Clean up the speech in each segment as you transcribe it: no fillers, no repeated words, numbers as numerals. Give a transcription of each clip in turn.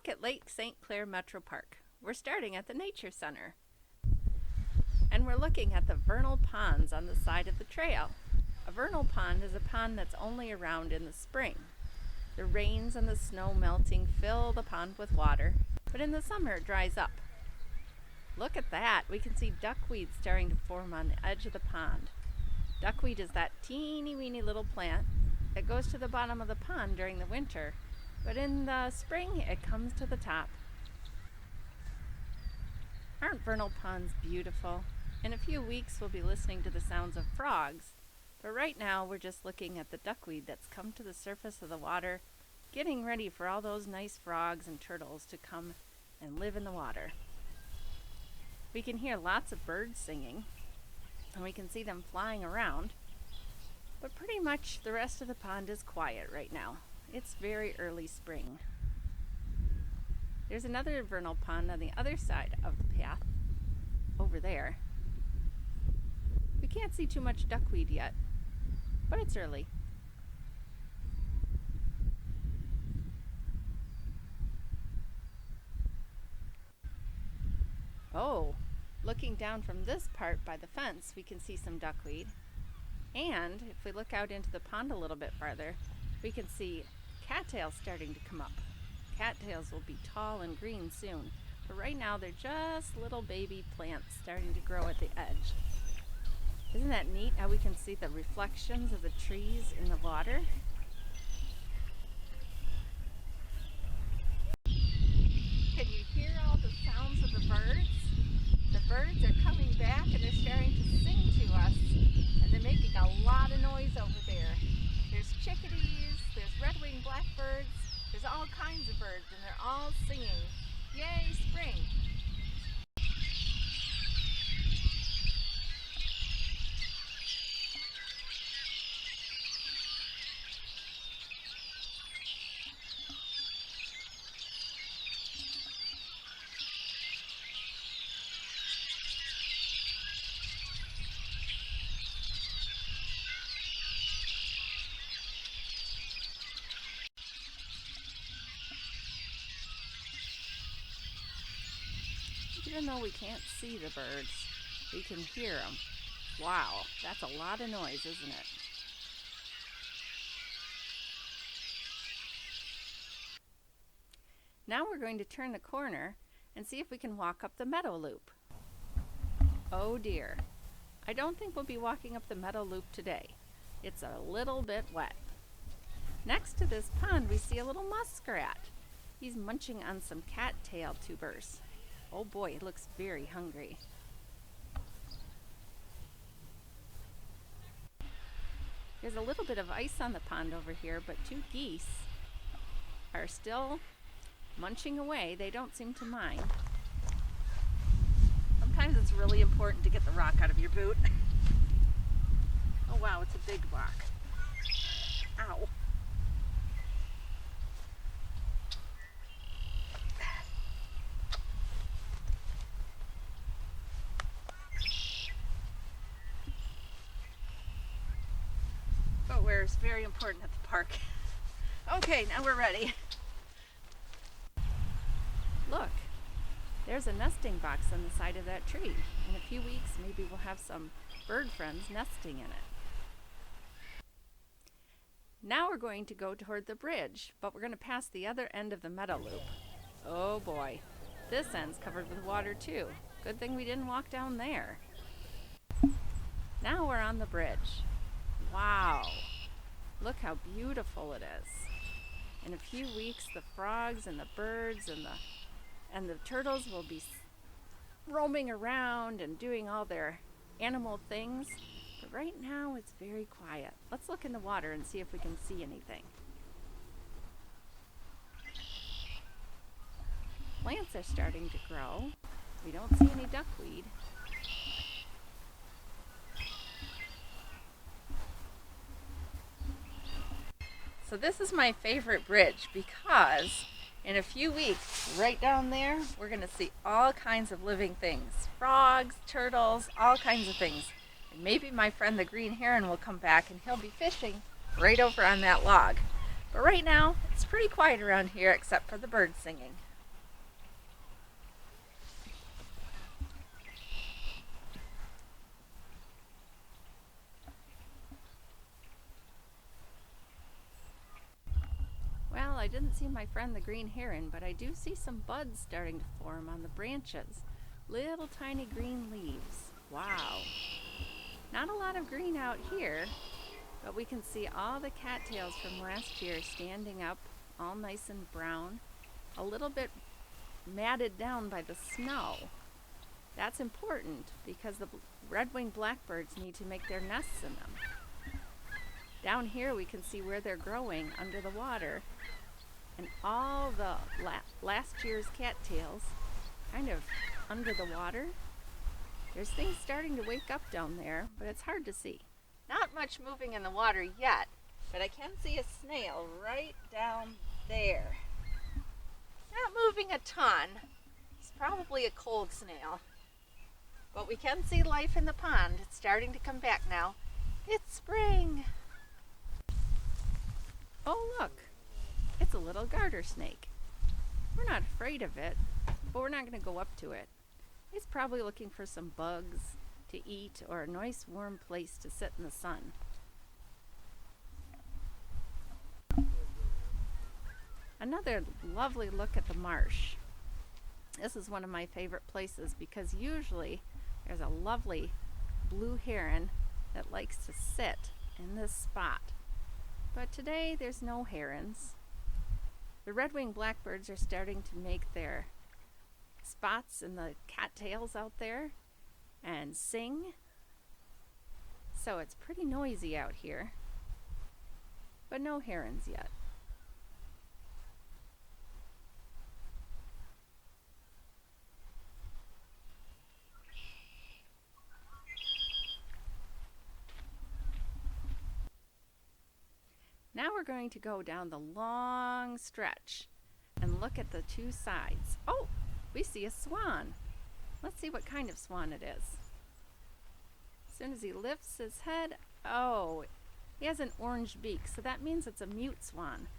back at Lake St. Clair Metro Park. We're starting at the Nature Center. And we're looking at the vernal ponds on the side of the trail. A vernal pond is a pond that's only around in the spring. The rains and the snow melting fill the pond with water, but in the summer it dries up. Look at that! We can see duckweed starting to form on the edge of the pond. Duckweed is that teeny weeny little plant that goes to the bottom of the pond during the winter, but in the spring it comes to the top. Aren't vernal ponds beautiful? In a few weeks we'll be listening to the sounds of frogs, but right now we're just looking at the duckweed that's come to the surface of the water, getting ready for all those nice frogs and turtles to come and live in the water. We can hear lots of birds singing, and we can see them flying around, but pretty much the rest of the pond is quiet right now. It's very early spring. There's another vernal pond on the other side of the path, over there. We can't see too much duckweed yet, but it's early. Oh, looking down from this part by the fence, we can see some duckweed. And if we look out into the pond a little bit farther, we can see cattails starting to come up. Cattails will be tall and green soon, but right now they're just little baby plants starting to grow at the edge. Isn't that neat how we can see the reflections of the trees in the water? Can you hear all the sounds of the birds? The birds are coming back and they're starting to sing to us, and they're making a lot of noise over there. There's chickadees, there's red-winged blackbirds, there's all kinds of birds, and they're all singing, "Yay, spring!" Even though we can't see the birds, we can hear them. Wow, that's a lot of noise, isn't it? Now we're going to turn the corner and see if we can walk up the meadow loop. Oh dear, I don't think we'll be walking up the meadow loop today. It's a little bit wet. Next to this pond we see a little muskrat. He's munching on some cattail tubers. Oh boy, he looks very hungry. There's a little bit of ice on the pond over here, but two geese are still munching away. They don't seem to mind. Sometimes it's really important to get the rock out of your boot. Oh wow, it's a big rock. Ow. Footwear is very important at the park. Okay, now we're ready. Look, there's a nesting box on the side of that tree. In a few weeks, maybe we'll have some bird friends nesting in it. Now we're going to go toward the bridge, but we're going to pass the other end of the meadow loop. Oh boy, this end's covered with water too. Good thing we didn't walk down there. Now we're on the bridge. Wow, look how beautiful it is. In a few weeks, the frogs and the birds and the turtles will be roaming around and doing all their animal things. But right now, it's very quiet. Let's look in the water and see if we can see anything. Plants are starting to grow. We don't see any duckweed. So this is my favorite bridge because in a few weeks, right down there, we're going to see all kinds of living things. Frogs, turtles, all kinds of things. And maybe my friend the green heron will come back and he'll be fishing right over on that log. But right now, it's pretty quiet around here except for the birds singing. didn't see my friend the green heron, but I do see some buds starting to form on the branches. Little tiny green leaves. Wow. Not a lot of green out here, but we can see all the cattails from last year standing up, all nice and brown, a little bit matted down by the snow. That's important because the red-winged blackbirds need to make their nests in them. Down here we can see where they're growing under the water, and all the last year's cattails kind of under the water. There's things starting to wake up down there, but it's hard to see. Not much moving in the water yet, but I can see a snail right down there. Not moving a ton. It's probably a cold snail. But we can see life in the pond. It's starting to come back now. It's spring. Oh, look. It's a little garter snake. We're not afraid of it, but we're not going to go up to it. It's probably looking for some bugs to eat or a nice warm place to sit in the sun. Another lovely look at the marsh. This is one of my favorite places because usually there's a lovely blue heron that likes to sit in this spot. But today there's no herons. The red-winged blackbirds are starting to make their spots in the cattails out there and sing. So it's pretty noisy out here, but no herons yet. Now we're going to go down the long stretch and look at the two sides. Oh, we see a swan. Let's see what kind of swan it is. As soon as he lifts his head, oh, he has an orange beak, so that means it's a mute swan.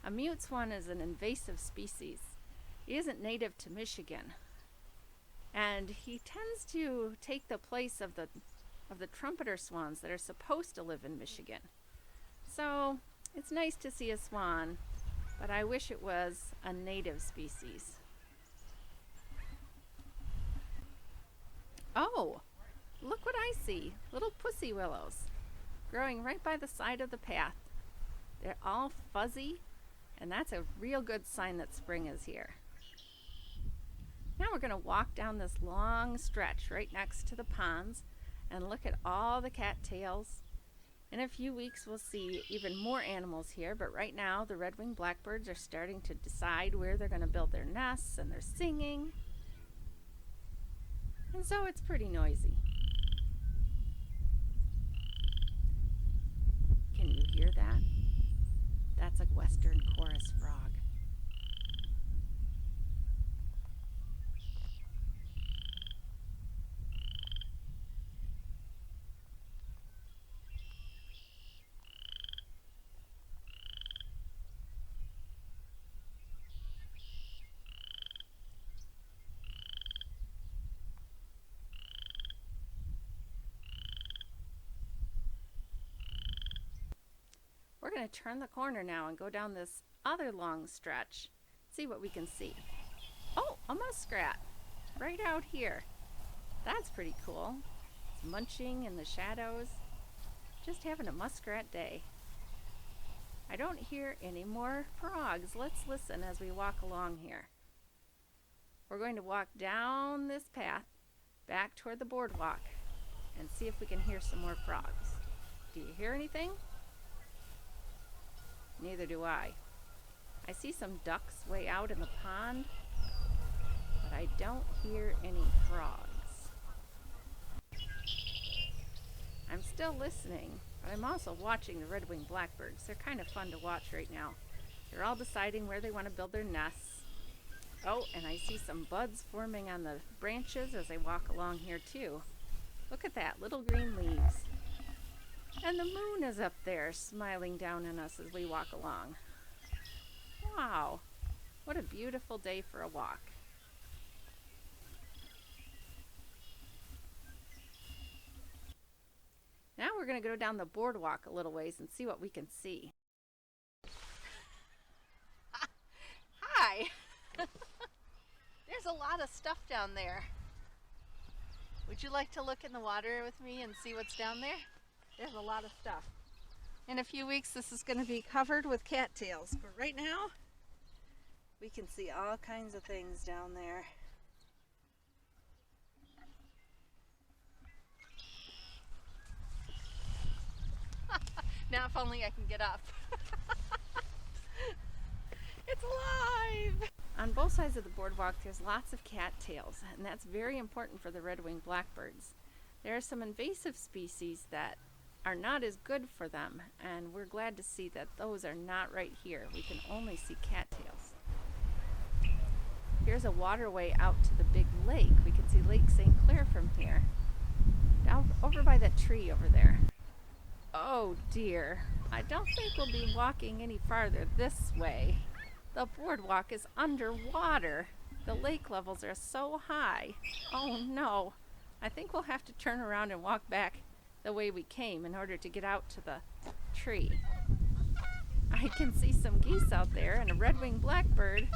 A mute swan is an invasive species. He isn't native to Michigan, and he tends to take the place of the trumpeter swans that are supposed to live in Michigan. So it's nice to see a swan, but I wish it was a native species. Oh, look what I see. Little pussy willows growing right by the side of the path. They're all fuzzy, and that's a real good sign that spring is here. Now we're going to walk down this long stretch right next to the ponds and look at all the cattails. In a few weeks we'll see even more animals here, but right now the red-winged blackbirds are starting to decide where they're going to build their nests, and they're singing. And so it's pretty noisy. Can you hear that? That's a western chorus frog. We're going to turn the corner now and go down this other long stretch, see what we can see. Oh, a muskrat right out here. That's pretty cool. It's munching in the shadows, just having a muskrat day. I don't hear any more frogs. Let's listen as we walk along here. We're going to walk down this path back toward the boardwalk and see if we can hear some more frogs. Do you hear anything? Neither do I. I see some ducks way out in the pond, but I don't hear any frogs. I'm still listening, but I'm also watching the red-winged blackbirds. They're kind of fun to watch right now. They're all deciding where they want to build their nests. Oh, and I see some buds forming on the branches as I walk along here too. Look at that, little green leaves. And the moon is up there smiling down on us as we walk along. Wow, what a beautiful day for a walk. Now we're going to go down the boardwalk a little ways and see what we can see. There's a lot of stuff down there. Would you like to look in the water with me and see what's down there? There's a lot of stuff. In a few weeks this is going to be covered with cattails, but right now we can see all kinds of things down there. Now if only I can get up. It's alive! On both sides of the boardwalk there's lots of cattails, and that's very important for the red-winged blackbirds. There are some invasive species that are not as good for them, and we're glad to see that those are not right here. We can only see cattails. Here's a waterway out to the big lake. We can see Lake St. Clair from here. Down over by that tree over there. Oh dear, I don't think we'll be walking any farther this way. The boardwalk is underwater. The lake levels are so high. Oh no, I think we'll have to turn around and walk back the way we came in order to get out to the tree. I can see some geese out there and a red-winged blackbird.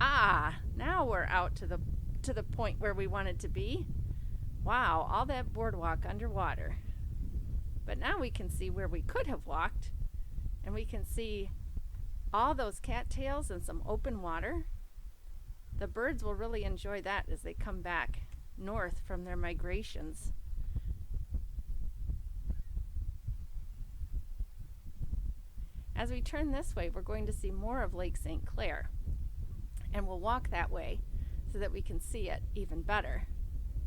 Ah, now we're out to the point where we wanted to be. Wow, all that boardwalk underwater. But now we can see where we could have walked, and we can see all those cattails and some open water. The birds will really enjoy that as they come back north from their migrations. As we turn this way, we're going to see more of Lake St. Clair, and we'll walk that way so that we can see it even better.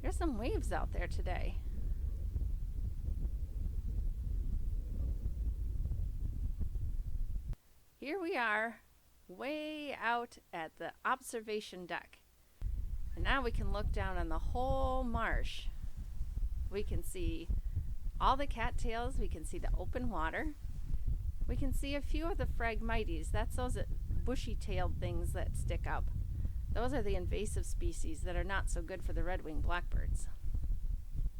There's some waves out there today. Here we are, way out at the observation deck. And now we can look down on the whole marsh. We can see all the cattails, we can see the open water. We can see a few of the Phragmites. That's those bushy-tailed things that stick up. Those are the invasive species that are not so good for the red-winged blackbirds.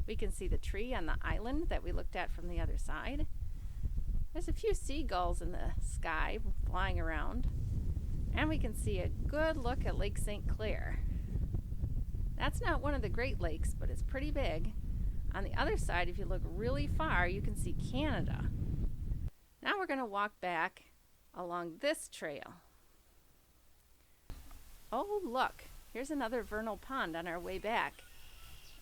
We can see the tree on the island that we looked at from the other side. There's a few seagulls in the sky flying around. And we can see a good look at Lake St. Clair. That's not one of the Great Lakes, but it's pretty big. On the other side, if you look really far, you can see Canada. Now we're going to walk back along this trail. Oh, look, here's another vernal pond on our way back.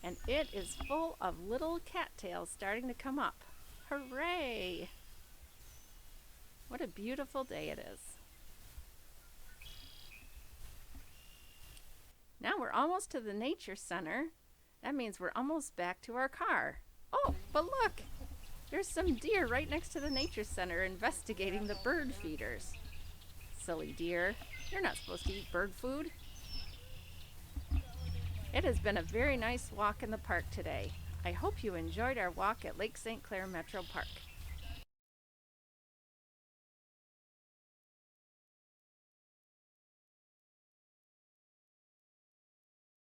And it is full of little cattails starting to come up. Hooray! What a beautiful day it is. Now we're almost to the nature center. That means we're almost back to our car. Oh, but look! There's some deer right next to the nature center investigating the bird feeders. Silly deer. You're not supposed to eat bird food. It has been a very nice walk in the park today. I hope you enjoyed our walk at Lake St. Clair Metro Park.